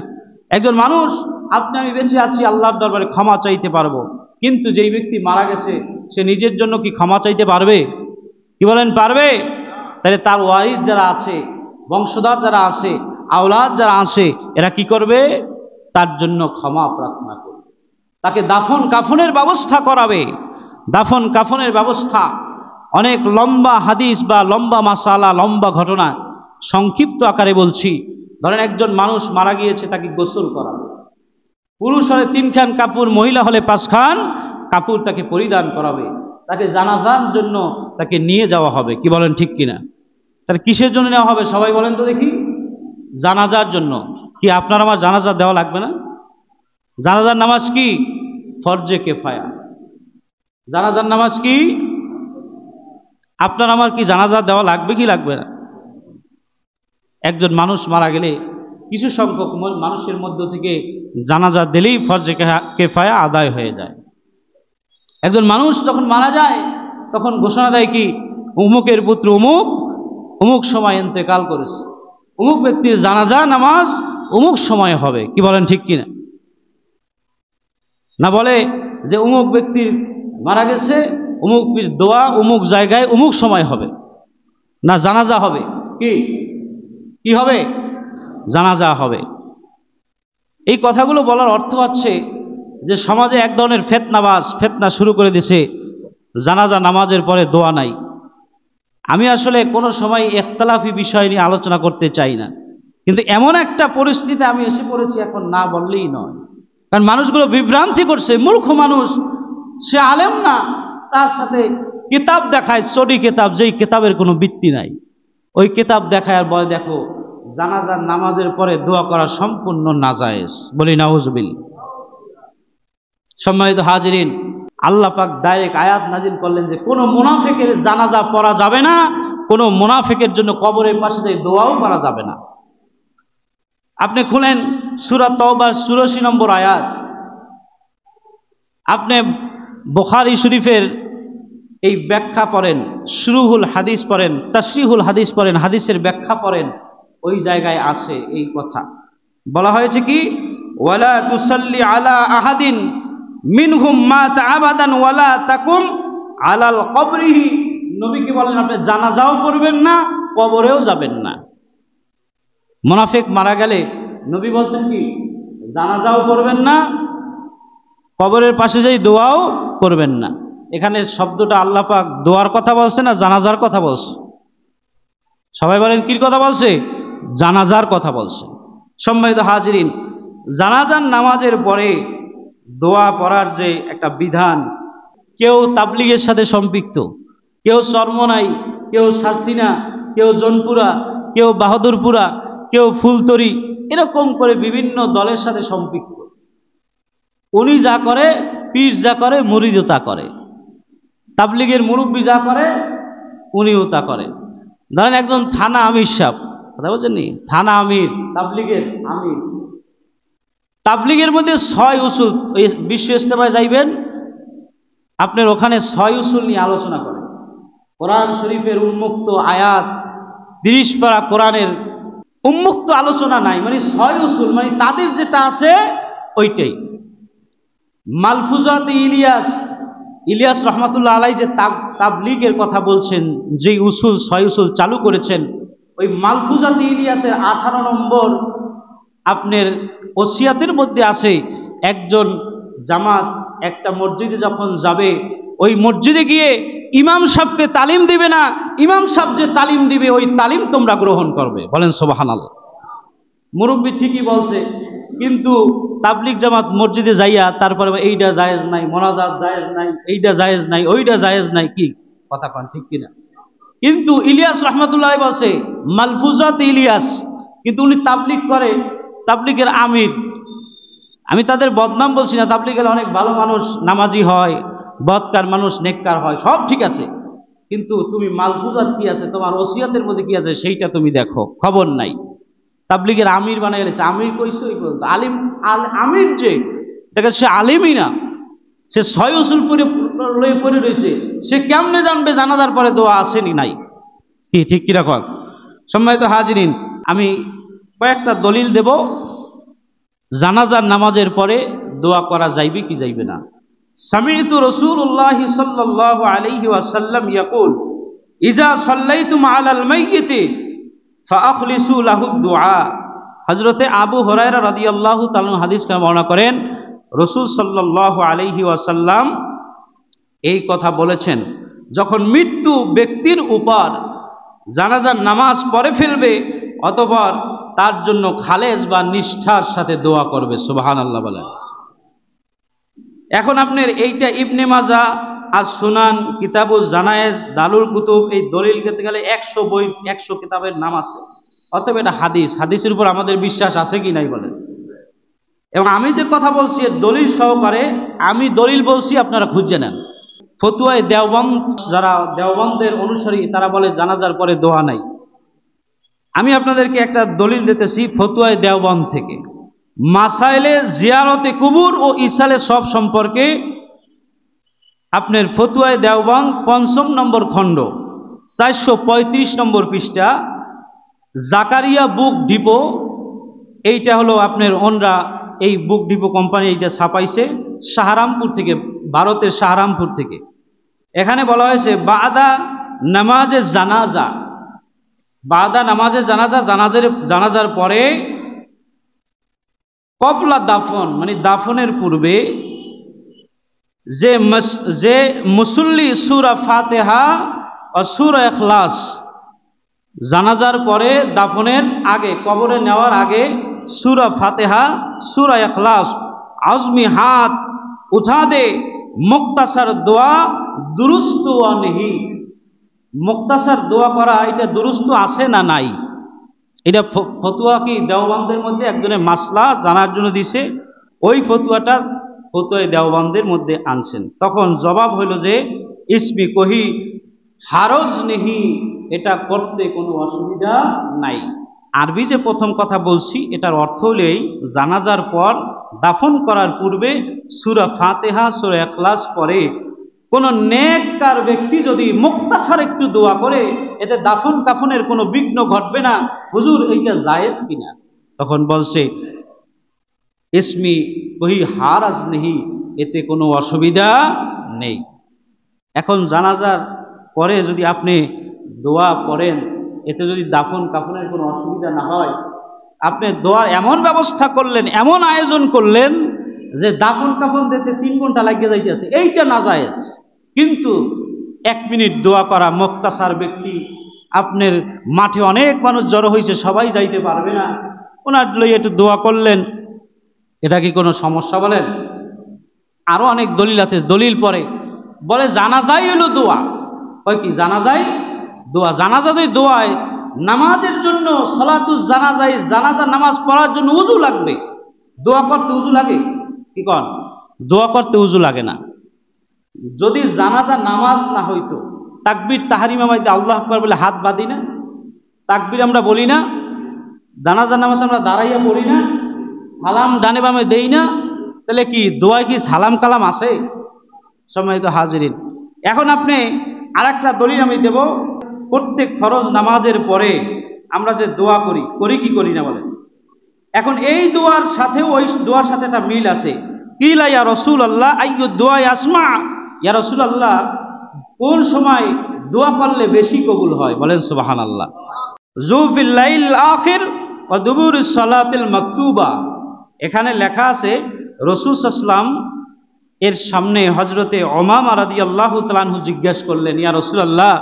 একজন মানুষ, আপনি আমি বেঁচে আছি, আল্লাহর দরবারে ক্ষমা চাইতে পারবো, কিন্তু যেই ব্যক্তি মারা গেছে সে নিজের জন্য কি ক্ষমা চাইতে পারবে? কি বলেন, পারবে? তাহলে তার ওয়ারিস যারা আছে, বংশধর যারা আছে, আওলাদ যারা আছে, এরা কি করবে? তার জন্য ক্ষমা প্রার্থনা করবে, তাকে দাফন কাফনের ব্যবস্থা করাবে। দাফন কাফনের ব্যবস্থা অনেক লম্বা হাদিস বা লম্বা মাসালা, লম্বা ঘটনা, সংক্ষিপ্ত আকারে বলছি। ধরেন একজন মানুষ মারা গিয়েছে, তাকে গোসল করাবে। পুরুষ হলে 3 খান কাপড়, মহিলা হলে 5 খান কাপড় তাকে পরিধান করাবে। তাকে জানাজার জন্য তাকে নিয়ে যাওয়া হবে। কি বলেন ঠিক কিনা? তাহলে কিসের জন্য নেওয়া হবে সবাই বলেন তো দেখি? জানাজার জন্য। কি আপনার আমার জানাজা দেওয়া লাগবে না? জানাজার নামাজ কি? ফরজে কিফায়া। জানাজার নামাজ কি? আপনার আমার কি জানাজা দেওয়া লাগবে কি লাগবে না? একজন মানুষ মারা গেলে কিছু সংখ্যক মানুষের মধ্য থেকে জানাজা দিলেই ফরজে কিফায়া আদায় হয়ে যায়। একজন মানুষ যখন মারা যায় তখন ঘোষণা দেয় কি, অমুকের পুত্র অমুক অমুক সময় ইন্তেকাল করেছে, অমুক ব্যক্তির জানাজা নামাজ অমুক সময় হবে। কি বলেন ঠিক কিনা? না বলে যে অমুক ব্যক্তির মারা গেছে, অমুক দোয়া অমুক জায়গায় অমুক সময় হবে, না জানাজা হবে। কি হবে? জানাজা হবে। এই কথাগুলো বলার অর্থ হচ্ছে যে সমাজে এক ধরনের ফেতনা শুরু করে দিছে, জানাজা নামাজের পরে দোয়া নাই। আমি আসলে কোনো সময় ইখতিলাফি বিষয় নিয়ে আলোচনা করতে চাই না, কিন্তু এমন একটা পরিস্থিতিতে আমি এসে পড়েছি, এখন না বললেই নয়। কারণ মানুষগুলো বিভ্রান্তি করছে, মূর্খ মানুষ, সে আলেম না, তার সাথে কিতাব দেখায়, স্টাডি কিতাব, যেই কিতাবের কোনো ভিত্তি নাই, ওই কিতাব দেখায় আর বলে দেখো জানাজার নামাজের পরে দোয়া করা সম্পূর্ণ নাজায়েজ। বলি নাউজুবিল্লাহ। সম্মানিত হাজিরিন, আল্লাহ পাক ডাইরেক্ট আয়াত নাজিল করলেন যে কোনো মুনাফিকের জানাজা পড়া যাবে না, কোনো মুনাফিকের জন্য কবরের পাশে যাই দোয়াও করা যাবে না। আপনি খুলেন সূরা তাওবার 84 নম্বর আয়াত, আপনি বুখারী শরীফের এই ব্যাখ্যা পড়েন, শুরুহুল হাদিস পড়েন, তাশরিহুল হাদিস পড়েন, হাদিসের ব্যাখ্যা পড়েন, ওই জায়গায় আছে এই কথা বলা হয়েছে কি, ওয়ালা তুসাল্লি আলা আহাদিন মিনহুম মাতা আবাদান ওয়ালা তাকুম আলাল কবরিহি। নবীকে বলেন আপনি জানাজাও করবেন না, কবরেও যাবেন না। মুনাফিক মারা গেলে নবী বলছেন কি, জানাজাও করবেন না, কবরের পাশে যাই দোয়াও করবেন না। এখানে শব্দটা আল্লাহ পাক দোয়ার কথা বলছে না জানাজার কথা বলছে? সবাই বলেন কি কথা বলছে? জানাজার কথা বলছে। সম্মানিত হাজিরিন, জানাজার নামাজের পরে দোয়া পড়ার যে একটা বিধান, কেউ তাবলিগের সাথে সম্পৃক্ত, কেউ চরমনাই, কেউ সারসিনা, কেউ জনপুরা, কেউ বাহাদুরপুরা, কেউ ফুলতরি, এরকম করে বিভিন্ন দলের সাথে সম্পৃক্ত। উনি যা করে, পীর যা করে, মুরিদও তা করে। তাবলিগের মুরব্বী যা করে, উনিও তা করে। ধরেন একজন থানা আমির সাহেব, কথা বলছেন নি, থানা আমির, তাবলিগের আমির। তাবলিগের মধ্যে 6 উসুল, ওই বিশ্ব ইজতেমায় যাইবেন, আপনার ওখানে 6 উসুল নিয়ে আলোচনা করেন। কোরআন শরীফের উন্মুক্ত আয়াত, 30 পারা কোরআনের উন্মুক্ত আলোচনা নাই, মানে 6 উসুল, মানে তাদের যেটা আছে ওইটাই। মালফুজাত ইলিয়াস রহমাতুল্লাহ আলাই যে তাবলিগের কথা বলছেন, যে উসুল 6 উসুল চালু করেছেন, ওই মালফুজাত ইলিয়াসের 18 নম্বর আপনার ওসিয়াতের মধ্যে আছে, একজন জামাত একটা মসজিদে যখন যাবে, ওই মসজিদে গিয়ে ইমাম সাহেবকে তালিম দিবে না, ইমাম সাহেব যে তালিম দিবে ওই তালিম তোমরা গ্রহণ করবে। বলেন সুবহানাল্লাহ। মুরব্বী ঠিকই বলছে, কিন্তু তাবলিগ জামাত মসজিদে যাইয়া তারপরে এইটা জায়েজ নাই, মোনাজাত জায়েজ নাই, এইটা জায়েজ নাই, ওইটা জায়েজ নাই, কি কথা কন ঠিক কিনা? কিন্তু ইলিয়াস রহমাতুল্লাহ বলছে মালফুজাত ইলিয়াস, কিন্তু উনি তাবলিগ করে, তাবলিগের আমির, আমি তাদের বদনাম বলছি না, তাবলীগে অনেক ভালো মানুষ নামাজি হয়, বদকার মানুষ নেককার হয়, সব ঠিক আছে, কিন্তু তুমি মালফুজাত কি আছে, তোমার ওসিয়াতের মধ্যে কি আছে সেইটা তুমি দেখো, খবর নাই। তাবলীগের আমির বানাই গেছে, আমির কইছে ওই আলিম, আমির যে দেখে সে আলিমই না, সে ছয় উসুল পরে রয়েছে, সে কেমনে জানবে জানাজার পরে দোয়া আসেনি নাই? কি ঠিক কিরকম? সম্মানিত হাজিরিন, আমি কয়েকটা দলিল দেব জানাজার নামাজের পরে দোয়া করা যাইবে কি যাইবে না। সামি'তু রাসূলুল্লাহ সাল্লাল্লাহু আলাইহি ওয়াসাল্লাম ইয়াকুল ইজা সাল্লাইতুম আলাল মাইয়িতি ফাআখলিসু লাহু দুআ। হযরতে আবু হুরায়রা রাদিয়াল্লাহু তাআলা হাদিসকে বর্ণনা করেন, রাসূল সাল্লাল্লাহু আলাইহি ওয়াসাল্লাম এই কথা বলেছেন, যখন মৃত্যু ব্যক্তির উপর জানাজার নামাজ পড়ে ফেলবে অতঃপর তার জন্য খালেজ বা নিষ্ঠার সাথে দোয়া করবে। সুবহানাল্লাহ বলেন। এখন আপনার এইটা ইবনে মাজাহ, আস সুনান, কিতাবুল জানায়েজ, দারুল কুতুব, এই দলিল করতে গেলে 100 বই 100 কিতাবের নাম আছে। অতএব এটা হাদিস, হাদিসের উপর আমাদের বিশ্বাস আছে কি নাই বলেন। এবং আমি যে কথা বলছি দলিল সহকারে, আমি দলিল বলছি, আপনারা খুঁজে নেন। ফতুয়ায়ে দেওবন্দ, যারা দেওবন্দের অনুসারী তারা বলে জানাজার পরে দোয়া নাই। আমি আপনাদেরকে একটা দলিল দিতেছি ফতুয়ায়ে দেওবন্দ থেকে, মাসাইলে জিয়ারতে কুবুর ও ইসালে সব সম্পর্কে। আপনার ফতুয়ায়ে দেওবন্দ 5ম নম্বর খণ্ড 435 নম্বর পৃষ্ঠা, জাকারিয়া বুক ডিপো, এইটা হলো আপনার ওনরা এই বুক ডিপো কোম্পানি এইটা ছাপাইছে সাহারামপুর থেকে, ভারতের সাহারামপুর থেকে। এখানে বলা হয়েছে বাদা নামাজে জানাজা, বাদা নামাজে জানাজা, জানাজার পরে কবলা দাফন মানে দাফনের পূর্বে যে মুসল্লি সূরা ফাতিহা ও সূরা ইখলাস, জানাজার পরে দাফনের আগে, কবরে নেওয়ার আগে সূরা ফাতিহা, সূরা ইখলাস আজমি হাত উঠা দে, মুক্তাসার দোয়া দুরুস্ত নেহি। মুক্তাসার দোয়া করা এটা দুরুস্ত আছে না নাই, এটা ফতুয়া কি দেওবন্দের মধ্যে একজনের মাসলা জানার জন্য দিছে, ওই ফতুয়াটা ফতুয়ায়ে দেওবন্দের মধ্যে আনছেন। তখন জবাব হইল যে ইসমি কহি হারজ নেহি, এটা করতে কোনো অসুবিধা নাই। আরবি যে প্রথম কথা বলছি এটার অর্থ হলেই জানাজার পর দাফন করার পূর্বে সূরা ফাতিহা, সূরা ইখলাস পড়ে কোন নেককার ব্যক্তি যদি মুক্তাসার একটু দোয়া করে, এতে দাফন কাফনের কোনো বিঘ্ন ঘটবে না। হুজুর এইটা জায়েজ কিনা? তখন বলছে ইসমি কহি হারাজ নেহি, এতে কোনো অসুবিধা নেই। এখন জানাজার পরে যদি আপনি দোয়া করেন, এতে যদি দাফন কাফনের কোনো অসুবিধা না হয়, আপনি দোয়ার এমন ব্যবস্থা করলেন, এমন আয়োজন করলেন যে দাফন কাফন দিতে 3 ঘন্টা লাগিয়ে যাইতেছে, এইটা না জায়েজ। কিন্তু 1 মিনিট দোয়া করা, মুক্তাসার ব্যক্তি, আপনার মাঠে অনেক মানুষ জড়ো হয়েছে, সবাই যাইতে পারবে না, ওনার লইয়া একটু দোয়া করলেন, এটা কি কোনো সমস্যা বলেন? আরো অনেক দলিল আছে, দলিল পরে বলে জানাজাই হলো দোয়া। হয় কি জানাজাই দোয়া, জানাজাতে দোয়ায় নামাজের জন্য সালাতুজ জানাজায়, জানাজা নামাজ পড়ার জন্য উযু লাগবে। দোয়া করতে উযু লাগে? কি কন? দোয়া করতে উযু লাগে না। যদি জানাজা নামাজ না হইতো, তাকবীর তাহরিমা মাইতে আল্লাহু আকবার বলে হাত বাঁধি না, তাকবীর আমরা বলি না, জানাজা নামাজ আমরা দাঁড়াইয়া পড়ি না, সালাম ডানে বামে দেই না, তাহলে কি দোয়ায় কি সালাম কালাম আছে? সম্মানিত হাজিরিন, এখন আপনি আরেকটা দলিল আমি দেব। প্রত্যেক ফরজ নামাজের পরে আমরা যে দোয়া করি কি করি না বলেন? এখন এই দোয়ার সাথেও ওই দোয়ার সাথে একটা মিল আছে। কিলা ইয়া রাসূলুল্লাহ আইয়ু দুআ আসমা, ইয়া রাসূলুল্লাহ কোন সময় দোয়া করলে বেশি কবুল হয়? বলেন সুবহানাল্লাহ। জুফিল লাইল আখির ওয়া দুবুরুস সালাতিল মাকতুবা, এখানে লেখা আছে রাসূল সাল্লাল্লাহু আলাইহি ওয়াসাল্লাম এর সামনে হযরতে উমামা রাদিয়াল্লাহু তাআলা আনহু জিজ্ঞেস করলেন, ইয়া রাসূলুল্লাহ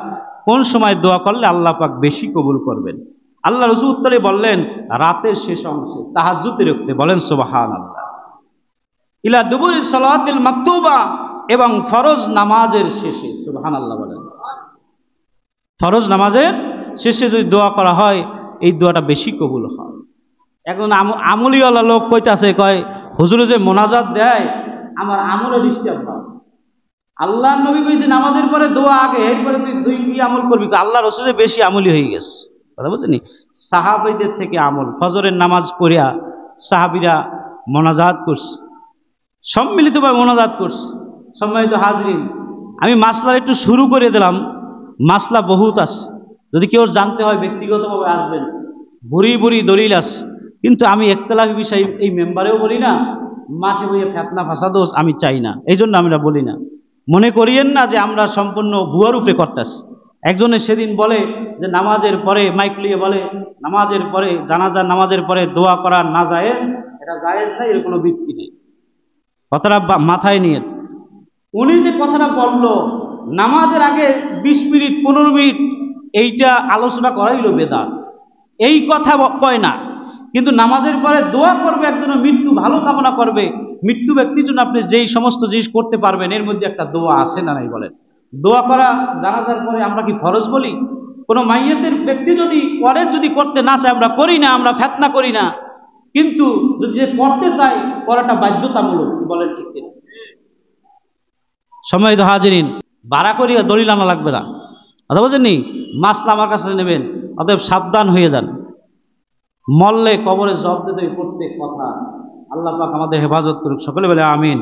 কোন সময় দোয়া করলে আল্লাহ পাক বেশি কবুল করবেন? আল্লাহ রাসূল উত্তরে বললেন রাতের শেষ অংশে, তাহাজ্জুদের ওক্তে। বলেন সুবহানাল্লাহ। ইলা দুবুরি সালাতিল মাকতুবা, এবং ফরজ নামাজের শেষে। সুবহানাল্লাহ বলেন। ফরজ নামাজের শেষে যদি দোয়া করা হয়, এই দোয়াটা বেশি কবুল হয়। এখন আমলিওয়ালা লোক কইতাছে, কয় হুজুরে যে মোনাজাত দেয় আমার আমলে ডিস্টার্ব হয়। আল্লাহ নবী কইছে নামাজের পরে দোয়া আগে, এরপরে তুই দুই কি আমল করবি? আল্লাহ রসুল বেশি আমলি হয়ে গেছে, কথা বুঝছেন? সাহাবীদের থেকে আমল, ফজরের নামাজ পড়িয়া সাহাবীরা মোনাজাত করছে, সম্মিলিতভাবে মোনাজাত করছে। সম্মানিত হাজরিন, আমি মাসলার একটু শুরু করে দিলাম, মাসলা বহুত আছে, যদি কেউ জানতে হয় ব্যক্তিগতভাবে আসবেন, বুড়ি বুড়ি দলিল আছে। কিন্তু আমি একতলাফি বিষয় এই মেম্বারেও বলি না, মাঠে বইয়ে ফেতনা ফাসাদও আমি চাই না, এই জন্য আমরা বলি না। মনে করিয়েন না যে আমরা সম্পূর্ণ ভুয়ার উপরে করতেছি। একজনে সেদিন বলে যে নামাজের পরে মাইক লিয়ে বলে নামাজের পরে জানাজার নামাজের পরে দোয়া করা না জায়েজ, এটা জায়েজ নাই, এর কোনো ভিত্তি নেই। কথাটা মাথায় নিয়ে, উনি যে কথাটা বলল নামাজের আগে 20 মিনিট 15 মিনিট এইটা আলোচনা করাই হলো বেদাত, এই কথা কয় না। কিন্তু নামাজের পরে দোয়া করবে, একজনের মৃত্যু ভালো কামনা করবে, মৃত্যু ব্যক্তির জন্য আপনি যেই সমস্ত জিনিস করতে পারবেন এর মধ্যে একটা দোয়া আছে না নাই বলেন? দোয়া করা জানাজার পরে আমরা কি ফরজ বলি? কোনো মাইয়াতের ব্যক্তি যদি করে, যদি করতে না চায় আমরা করি না, আমরা ফেতনা করি না। কিন্তু যদি যে করতে চায় করাটা বাধ্যতামূলক, বলেন ঠিক কিনা? সম্মানিত হাজিরিন, ভাড়া করিয়া দলিল আনা লাগবে না, কথা বোঝেননি? মাসলা আমার কাছে নেবেন, অতএব সাবধান হয়ে যান। মরলে কবরে জবাব দিতে প্রত্যেক কথা। আল্লাহ পাক আমাদের হেফাজত করুক, সকলে বলে আমিন।